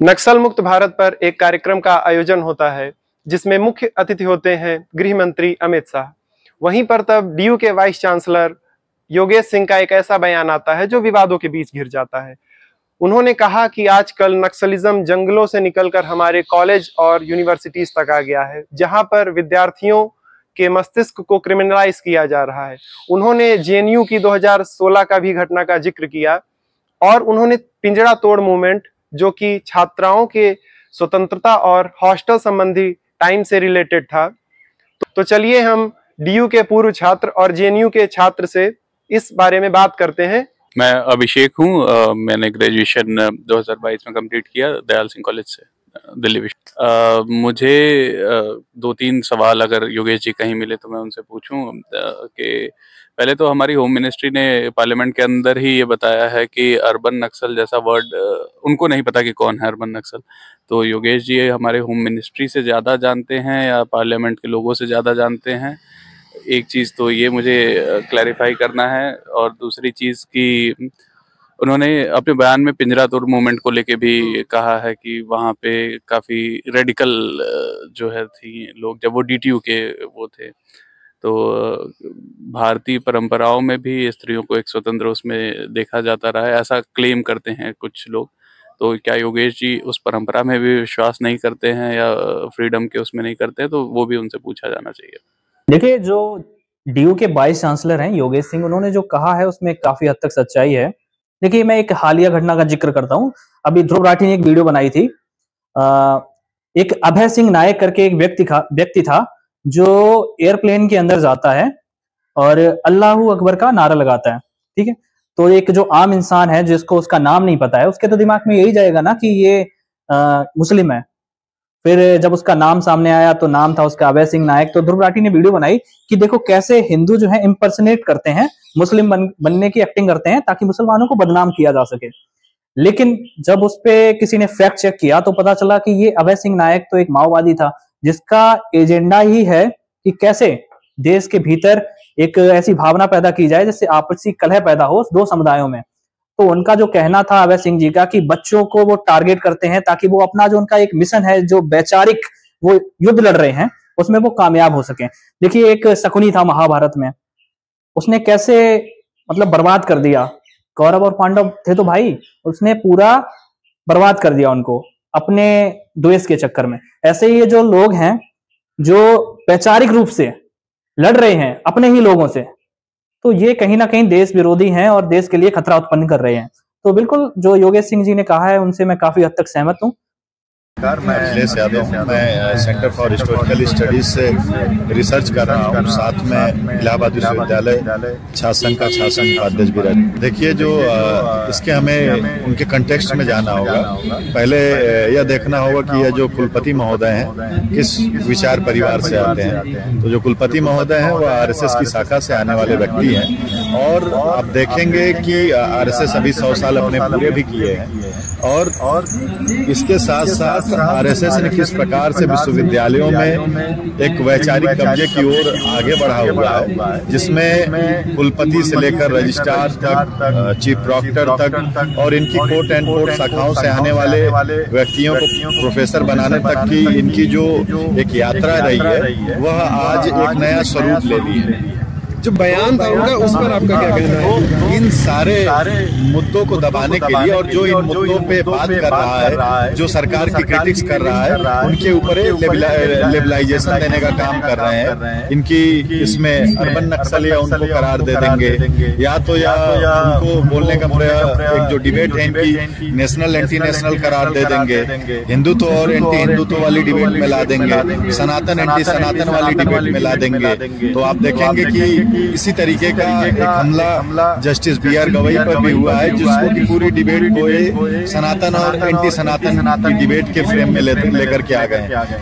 नक्सल मुक्त भारत पर एक कार्यक्रम का आयोजन होता है जिसमें मुख्य अतिथि होते हैं गृह मंत्री अमित शाह। वहीं पर तब डीयू के वाइस चांसलर योगेश सिंह का एक ऐसा बयान आता है जो विवादों के बीच घिर जाता है। उन्होंने कहा कि आजकल नक्सलिज्म जंगलों से निकलकर हमारे कॉलेज और यूनिवर्सिटीज तक आ गया है, जहां पर विद्यार्थियों के मस्तिष्क को क्रिमिनलाइज किया जा रहा है। उन्होंने जेएनयू की 2016 का भी घटना का जिक्र किया और उन्होंने पिंजड़ा तोड़ मूवमेंट, जो कि छात्राओं के स्वतंत्रता और हॉस्टल संबंधी टाइम से रिलेटेड था। तो चलिए हम डीयू के पूर्व छात्र और जेएनयू के छात्र से इस बारे में बात करते हैं। मैं अभिषेक हूँ। मैंने ग्रेजुएशन 2022 में कंप्लीट किया दयाल सिंह कॉलेज से, दिल्ली विश्व। मुझे 2-3 सवाल अगर योगेश जी कहीं मिले तो मैं उनसे पूछूं कि पहले तो हमारी होम मिनिस्ट्री ने पार्लियामेंट के अंदर ही ये बताया है कि अर्बन नक्सल जैसा वर्ड उनको नहीं पता कि कौन है अर्बन नक्सल। तो योगेश जी हमारे होम मिनिस्ट्री से ज़्यादा जानते हैं या पार्लियामेंट के लोगों से ज़्यादा जानते हैं? एक चीज़ तो ये मुझे क्लैरिफाई करना है। और दूसरी चीज़ कि उन्होंने अपने बयान में पिंजरा तोड़ मूवमेंट को लेके भी कहा है कि वहाँ पे काफ़ी रेडिकल जो है थी लोग, जब वो डीटीयू के वो थे। तो भारतीय परंपराओं में भी स्त्रियों को एक स्वतंत्र उसमें देखा जाता रहा है, ऐसा क्लेम करते हैं कुछ लोग। तो क्या योगेश जी उस परंपरा में भी विश्वास नहीं करते हैं या फ्रीडम के उसमें नहीं करते हैं? तो वो भी उनसे पूछा जाना चाहिए। देखिए, जो डीयू के वाइस चांसलर हैं योगेश सिंह, उन्होंने जो कहा है उसमें काफी हद तक सच्चाई है। देखिए, मैं एक हालिया घटना का जिक्र करता हूँ। अभी ध्रुव राठी ने एक वीडियो बनाई थी। एक अभय सिंह नायक करके एक व्यक्ति था जो एयरप्लेन के अंदर जाता है और अल्लाहू अकबर का नारा लगाता है। ठीक है, तो एक जो आम इंसान है जिसको उसका नाम नहीं पता है, उसके तो दिमाग में यही जाएगा ना कि ये मुस्लिम है। फिर जब उसका नाम सामने आया तो नाम था उसका अभय सिंह नायक। तो ध्रुव राठी ने वीडियो बनाई कि देखो कैसे हिंदू जो है इम्पर्सनेट करते हैं, मुस्लिम बनने की एक्टिंग करते हैं ताकि मुसलमानों को बदनाम किया जा सके। लेकिन जब उस पे किसी ने फैक्ट चेक किया तो पता चला कि ये अभय सिंह नायक तो एक माओवादी था जिसका एजेंडा ही है कि कैसे देश के भीतर एक ऐसी भावना पैदा की जाए जिससे आपसी कलह पैदा हो दो समुदायों में। तो उनका जो कहना था अभय सिंह जी का कि बच्चों को वो टारगेट करते हैं ताकि वो अपना जो उनका एक मिशन है, जो वैचारिक वो युद्ध लड़ रहे हैं, उसमें वो कामयाब हो सके। देखिए, एक शकुनी था महाभारत में, उसने कैसे मतलब बर्बाद कर दिया। कौरव और पांडव थे तो भाई, उसने पूरा बर्बाद कर दिया उनको अपने द्वेष के चक्कर में। ऐसे ही ये जो लोग हैं जो वैचारिक रूप से लड़ रहे हैं अपने ही लोगों से, तो ये कहीं ना कहीं देश विरोधी हैं और देश के लिए खतरा उत्पन्न कर रहे हैं। तो बिल्कुल जो योगेश सिंह जी ने कहा है उनसे मैं काफी हद तक सहमत हूँ। मैं अखिलेश यादव हूँ। मैं सेंटर फॉर हिस्टोरिकल स्टडीज से रिसर्च कर रहा हूँ। साथ में इलाहाबाद विश्वविद्यालय छात्र संघ का उपाध्यक्ष भी रहा। देखिए, जो इसके हमें उनके कंटेक्स्ट में जाना होगा। पहले यह देखना होगा कि यह जो कुलपति महोदय हैं किस विचार परिवार से आते हैं। तो जो कुलपति महोदय हैं वो आरएसएस की शाखा से आने वाले व्यक्ति हैं और आप देखेंगे कि आरएसएस अभी 100 साल अपने पूरे भी किए हैं और इसके साथ साथ आरएसएस ने किस प्रकार से विश्वविद्यालयों में एक वैचारिक कब्जे की ओर आगे बढ़ा हुआ है, जिसमें कुलपति से लेकर रजिस्ट्रार तक, चीफ प्रॉक्टर तक और इनकी कोर्ट एंड कोर्ट शाखाओं से आने वाले व्यक्तियों को प्रोफेसर बनाने तक की इनकी जो एक यात्रा रही है वह आज एक नया स्वरूप ले ली है। जो बयान था उनका, उस पर आपका क्या कहना है? इन सारे मुद्दों को दबाने के लिए और जो इन मुद्दों पे बात कर रहा है, जो सरकार की क्रिटिक्स कर रहा है, उनके ऊपर लेबलाइजेशन देने का काम कर रहे हैं। इनकी इसमें अर्बन नक्सल या उनको करार दे देंगे या उनको बोलने का एक जो डिबेट है इनकी नेशनल एंटी नेशनल करार दे देंगे, हिंदुत्व और एंटी हिंदुत्व वाली डिबेट में ला देंगे, सनातन एंटी सनातन वाली डिबेट में ला देंगे। तो आप देखेंगे कि इसी तरीके का एक हमला जस्टिस बी.आर. गवई पर भी हुआ है, जिसको की पूरी डिबेट को सनातन और एंटी सनातन की डिबेट के फ्रेम में लेकर के आ गए। तो